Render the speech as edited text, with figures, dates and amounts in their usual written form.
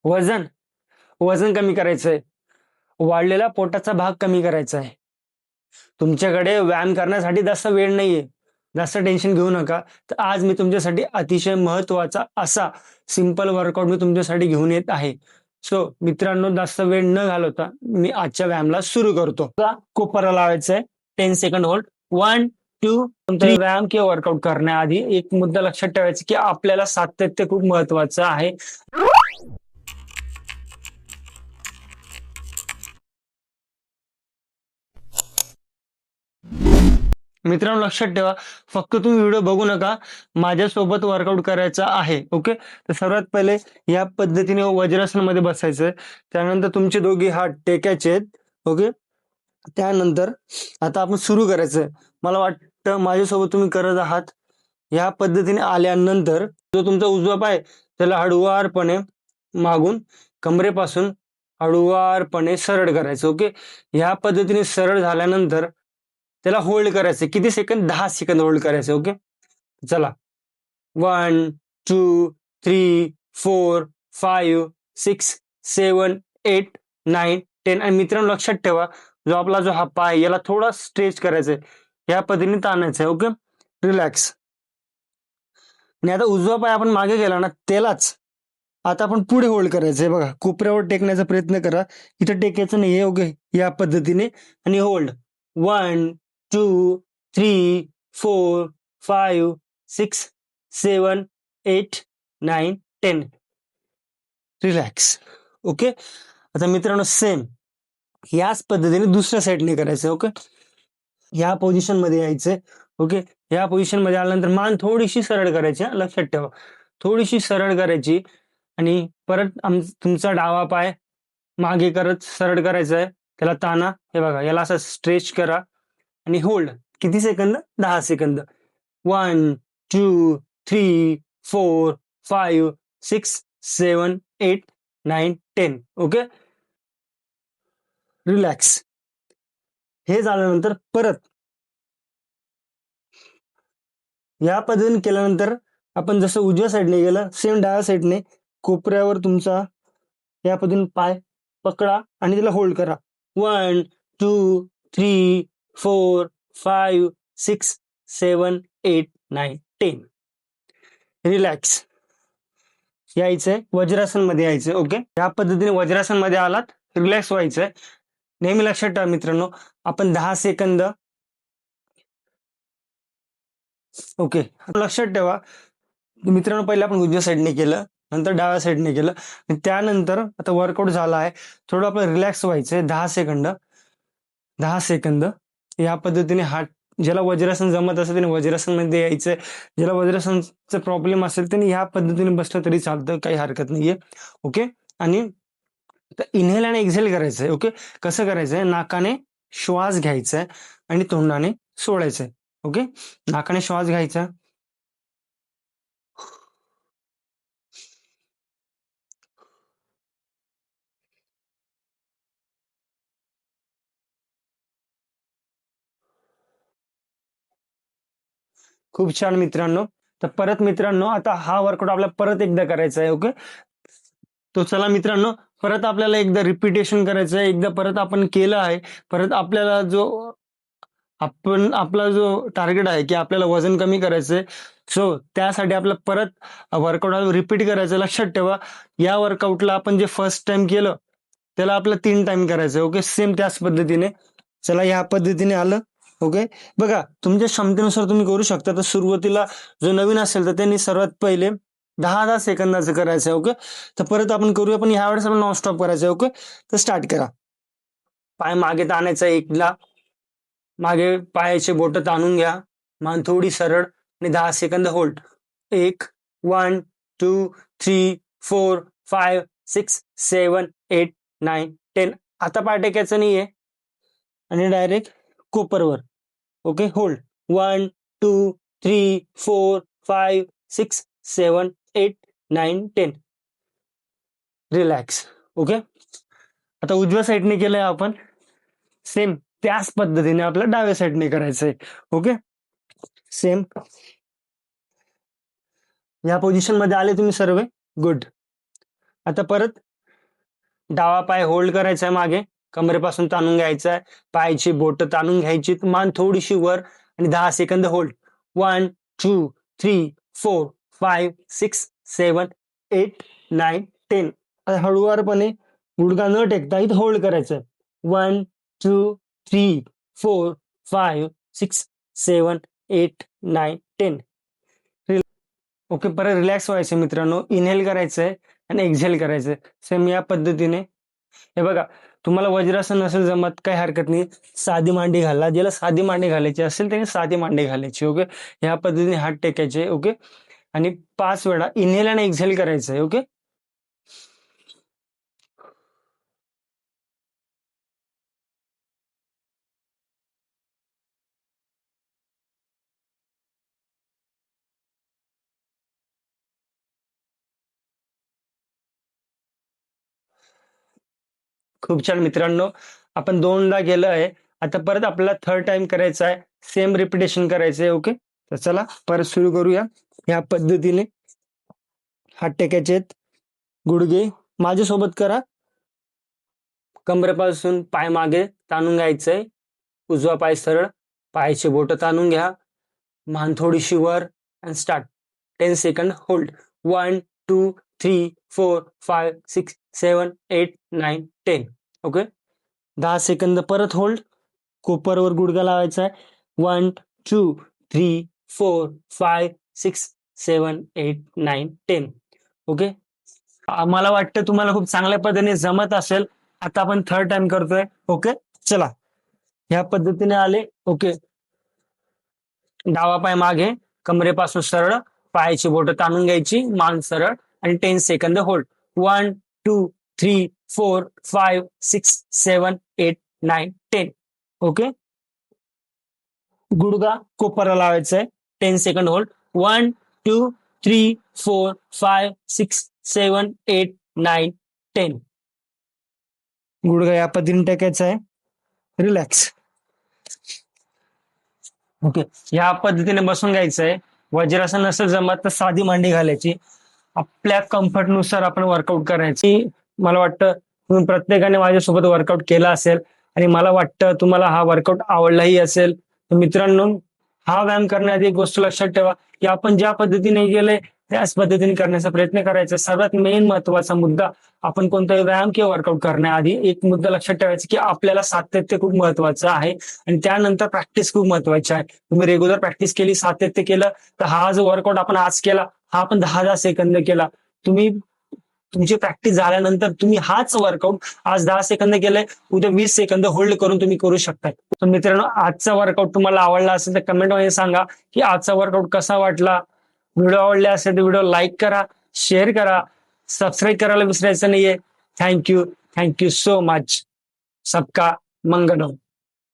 वजन वजन कमी करायचंय, वाढलेला पोटाचा भाग कमी करायचा आहे. तुमच्याकडे व्यायाम करण्यासाठी जास्त वेळ नाहीये, जास्त टेन्शन घेऊ नका. तर आज मी तुमच्यासाठी अतिशय महत्वाचा असा सिंपल वर्कआउट मी तुमच्यासाठी घेऊन येत आहे. सो मित्रांनो, जास्त वेळ न घालवता मी आजच्या व्यायामाला सुरू करतो. कोपरा लावायचंय, 10 सेकंड होल्ड. 1 2 3. व्यायाम किंवा वर्कआउट करण्याआधी एक मुद्दा लक्षात ठेवायचा की आपल्याला सातत्य खूप महत्वाचं आहे. मित्रांनो, लक्षात ठेवा, फक्त तुम्ही व्हिडिओ बघू नका, माझ्यासोबत वर्कआउट करायचा आहे. ओके, तर सर्वात पहिले या पद्धतीने वज्रासन मध्ये बसायचंय. त्यानंतर तुमचे दोघे हात टेकायचे आहेत. ओके, त्यानंतर आता आपण सुरू करायचंय. मला वाटतं माझ्यासोबत तुम्ही करत आहात. या पद्धतीने आल्यानंतर जो तुमचा उजवा पाय त्याला हळुवारपणे मागून कमरेपासून हळुवारपणे सरळ करायचं. ओके, या पद्धतीने सरळ झाल्यानंतर त्याला होल्ड करायचं. किती सेकंद? 10 सेकंद होल्ड करायचं. ओके, चला. 1 2 3 4 5 6 7 8 9 10. आणि मित्रांनो, लक्षात ठेवा, जो हा पाय याला थोडा स्ट्रेच करायचा आहे, या पद्धतीने ताणायचं आहे. Okay, relax. आणि आता उजवा पाय आपण मागे गेला ना, त्यालाच आता आपण पुढे होल्ड करायचंय. बघा, कोपऱ्यावर टेकण्याचा प्रयत्न करा, इथं टेकायचं नाहीये. ओके, या पद्धतीने आणि होल्ड. 1 2 3 4 5 6 7 8 9 10. रिलॅक्स. ओके, आता मित्रांनो, सेम याच पद्धतीने दुसऱ्या साईडने करायचं. ओके, या पोझिशन मध्ये यायचंय. ओके, या पोझिशन मध्ये आल्यानंतर मान थोडीशी सरळ करायची. लक्षात ठेवा, थोडीशी सरळ करायची. आणि परत तुमचा डावा पाय मागे करत सरळ करायचा आहे, त्याला ताना. हे बघा, याला असं स्ट्रेच करा आणि होल्ड. किती सेकंद? 10 सेकंद. 1 2 3 4 5 6 7 8 9 10. Okay, relax. हे झाल्यानंतर परत या पद्धतीने केल्यानंतर आपण जसं उजव्या साईडने गेलं, सेम डाव्या साईडने कोपऱ्यावर तुमचा या पद्धतीने पाय पकडा आणि त्याला होल्ड करा. 1 2 3 4 5 6 7 8 9 10. रिलॅक्स. यायचंय, वज्रासन मध्ये यायचंय. ओके, या पद्धतीने वज्रासन मध्ये आलात, रिलॅक्स व्हायचंय. नेहमी लक्षात ठेवा मित्रांनो, आपण 10 सेकंद. ओके, लक्षात ठेवा मित्रांनो, पहिले आपण उजव्या साईडने केलं, नंतर डाव्या साईडने केलं, आणि त्यानंतर आता वर्कआउट झाला आहे, थोडं आपलं रिलॅक्स व्हायचंय. 10 सेकंद. 10 सेकंद या पद्धतीने हात, ज्याला वज्रासन जमत असेल त्याने वज्रासन मध्ये यायचंय, ज्याला वज्रासनचा प्रॉब्लेम असेल त्याने या पद्धतीने बसलं तरी चालतं, काही हरकत नाहीये. ओके, आणि इनहेल आणि एक्झेल करायचंय. ओके, कसं करायचंय? नाकाने श्वास घ्यायचाय आणि तोंडाने सोडायचंय. ओके, नाकाने श्वास घ्यायचा, खूप छान मित्रांनो. तर परत मित्रांनो, आता हा वर्कआउट आपल्याला परत एकदा करायचा आहे. ओके, तो चला मित्रांनो, परत आपल्याला एकदा रिपिटेशन करायचं आहे. एकदा परत आपण केलं आहे, परत आपल्याला आपला जो टार्गेट आहे की आपल्याला वजन कमी करायचंय, सो त्यासाठी आपल्याला परत वर्कआउट रिपीट करायचं. लक्षात ठेवा, या वर्कआउटला आपण जे फर्स्ट टाइम केलं त्याला आपल्याला 3 टाइम करायचं. ओके, सेम त्याच पद्धतीने. चला, या पद्धतीने आलं. ओके, बघा, तुमच्या क्षमतेनुसार तुम्ही करू शकता. तर सुरुवातीला जो नवीन असेल तर त्यांनी सर्वात पहिले 10 सेकंदाचं करायचं आहे. ओके, तर परत आपण करूया, पण ह्यावेळेस आपण नॉनस्टॉप करायचं आहे. ओके, तर स्टार्ट करा. पाय मागे ताणायचा एकला, मागे पायाचे बोट ताणून घ्या, मान थोडी सरळ, आणि 10 सेकंद होल्ड. 1 1 2 3 4 5 6 7 8 9 10. आता पाय टेकायचं नाहीये आणि डायरेक्ट कोपरवर. Okay, hold. 1 2 3 4 5 6 7 8 9 10. रिलॅक्स. ओके, आता उजव्या साईडने केलंय आपण, सेम त्याच पद्धतीने आपल्या डाव्या साईडने करायचंय. ओके, सेम या पोझिशन मध्ये आले तुम्ही सर्व. गुड. आता परत डावा पाय होल्ड करायचा आहे मागे, कमरेपासून ताणून घ्यायचा आहे, पायाची बोट ताणून घ्यायची, मान थोडीशी वर आणि 10 सेकंद होल्ड. 1 2 3 4 5 6 7 8 9 10. हळूवारपणे गुडघा न टेकता इथं होल्ड करायचं. 1 2 3 4 5 6 7 8 9 10. ओके, परत रिलॅक्स व्हायचं मित्रांनो. इनहेल करायचंय आणि एक्झेल करायचंय सेम या पद्धतीने. हे बघा, तुम्हाला वज्रासन नसेल जमत काही हरकत नाही, साधी मांडी घाला. ज्याला साधी मांडी घालायची असेल त्याने साधी मांडी घालायची. ओके, ह्या पद्धतीने हात टेकायचे. ओके, आणि 5 वेळा इनहेल आणि एक्झेल करायचंय. ओके, खूप छान मित्रांनो, आपण 2दा केलं आहे. आता परत आपल्याला थर्ड टाइम करायचं आहे, सेम रिपिटेशन करायचंय. ओके, तर चला परत सुरू करूया. या पद्धतीने हात टेकायचे, गुडघे माझ्यासोबत करा. कमरेपासून पाय मागे ताणून घ्यायचंय, उजवा पाय सरळ, पायाची बोट ताणून घ्या, मान थोडीशी वर and start. 10 second hold. 1 2 3 4 5 6 7 8 9 10. Okay, 10 second परत होल्ड. कोपरवर गुडघा लावायचा आहे. 1 2 3 4 5 6 7 8 9 10. ओके, मला वाटतं तुम्हाला खूप चांगल्या पद्धतीने जमत असेल. आता आपण थर्ड टाइम करतोय. ओके, चला ह्या पद्धतीने आले. ओके, डावा पाय मागे, कमरेपासून सरळ, पायाची बोट ताणून घ्यायची, मान सरळ आणि 10 सेकंद होल्ड. 1 2 3 4 5 6 7 8 9 10. ओके, गुडघा कोपरला लावायचा आहे. 10 सेकंड होल्ड. 1 2 3 4 5 6 7 8 9 10. गुडघा या पद्धतीने टाकायचा आहे. रिलॅक्स. ओके, या पद्धतीने बसून घ्यायचंय. वज्रासन नसेल जमत तर साधी मांडी घालायची. आपल्या कम्फर्टनुसार आपण वर्कआउट करायची. मला वाटतं तुम्ही प्रत्येकाने माझ्यासोबत वर्कआउट केला असेल आणि मला वाटतं तुम्हाला हा वर्कआउट आवडलाही असेल. तर मित्रांनो, हा व्यायाम करण्याआधी एक गोष्ट लक्षात ठेवा की आपण ज्या पद्धतीने गेले त्याच पद्धतीने करण्याचा प्रयत्न करायचा. सर्वात मेन महत्वाचा मुद्दा, आपण कोणताही व्यायाम किंवा वर्कआउट करण्याआधी एक मुद्दा लक्षात ठेवायचा की आपल्याला सातत्य खूप महत्वाचं आहे आणि त्यानंतर प्रॅक्टिस खूप महत्वाची आहे. तुम्ही रेग्युलर प्रॅक्टिस केली, सातत्य केलं, तर हा जो वर्कआउट आपण आज केला हा आपण 10 सेकंद केला. तुम्ही तुमची प्रॅक्टिस झाल्यानंतर तुम्ही हाच वर्कआउट आज 10 सेकंद केलंय, उद्या 20 सेकंद होल्ड करून तुम्ही करू शकता. तर मित्रांनो, आजचा वर्कआउट तुम्हाला आवडला असेल तर कमेंट मध्ये सांगा की आजचा वर्कआउट कसा वाटला. व्हिडिओ आवडले असेल तर व्हिडिओ लाईक करा, शेअर करा, सबस्क्राईब करायला विसरायचं नाहीये. Thank you so much. सबका मंगलम.